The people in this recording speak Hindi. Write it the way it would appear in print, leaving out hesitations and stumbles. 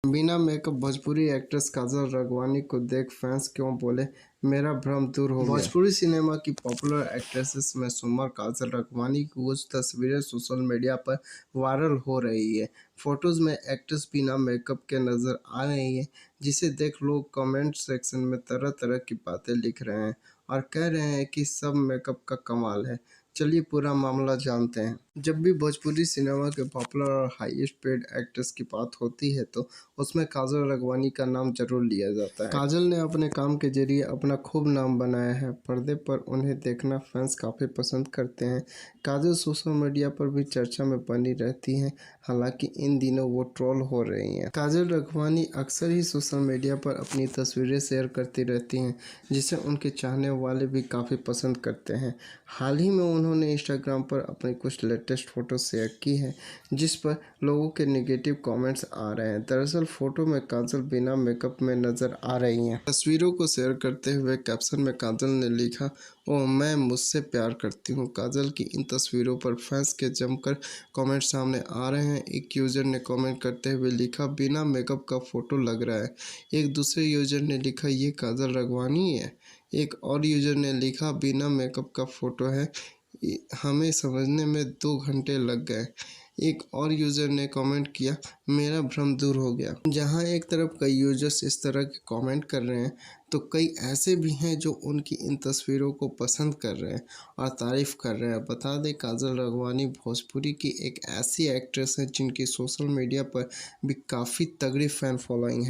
बिना मेकअप भोजपुरी एक्ट्रेस काजल राघवानी को देख फैंस क्यों बोले मेरा भ्रम दूर हो गया। भोजपुरी सिनेमा की पॉपुलर एक्ट्रेसेस में शुमार काजल राघवानी की कुछ तस्वीरें सोशल मीडिया पर वायरल हो रही है। फोटोज में एक्ट्रेस बिना मेकअप के नजर आ रही है, जिसे देख लोग कमेंट सेक्शन में तरह तरह की बातें लिख रहे हैं और कह रहे हैं कि सब मेकअप का कमाल है। चलिए पूरा मामला जानते हैं। जब भी भोजपुरी सिनेमा के पॉपुलर और हाईएस्ट पेड एक्ट्रेस की बात होती है तो उसमें काजल राघवानी का नाम जरूर लिया जाता है। काजल ने अपने काम के जरिए अपना खूब नाम बनाया है। पर्दे पर उन्हें देखना फैंस काफ़ी पसंद करते हैं। काजल सोशल मीडिया पर भी चर्चा में बनी रहती हैं, हालांकि इन दिनों वो ट्रोल हो रही हैं। काजल राघवानी अक्सर ही सोशल मीडिया पर अपनी तस्वीरें शेयर करती रहती हैं, जिसे उनके चाहने वाले भी काफ़ी पसंद करते हैं। हाल ही में उन्होंने इंस्टाग्राम पर अपनी कुछ लेटेस्ट फोटो शेयर की है, जिस पर लोगों के नेगेटिव कमेंट्स आ रहे हैं। दरअसल फोटो में काजल बिना मेकअप में नजर आ रही हैं। तस्वीरों को शेयर करते हुए कैप्शन में काजल ने लिखा, ओह मैं मुझसे प्यार करती हूँ। काजल की इन तस्वीरों पर फैंस के जमकर कमेंट सामने आ रहे हैं। एक यूजर ने कमेंट करते हुए लिखा, बिना मेकअप का फोटो लग रहा है। एक दूसरे यूजर ने लिखा, ये काजल राघवानी है। एक और यूजर ने लिखा, बिना मेकअप का फोटो है, हमें समझने में 2 घंटे लग गए। एक और यूज़र ने कमेंट किया, मेरा भ्रम दूर हो गया। जहां एक तरफ कई यूजर्स इस तरह के कमेंट कर रहे हैं, तो कई ऐसे भी हैं जो उनकी इन तस्वीरों को पसंद कर रहे हैं और तारीफ कर रहे हैं। बता दें, काजल राघवानी भोजपुरी की एक ऐसी एक्ट्रेस है जिनकी सोशल मीडिया पर भी काफ़ी तगड़ी फैन फॉलोइंग है।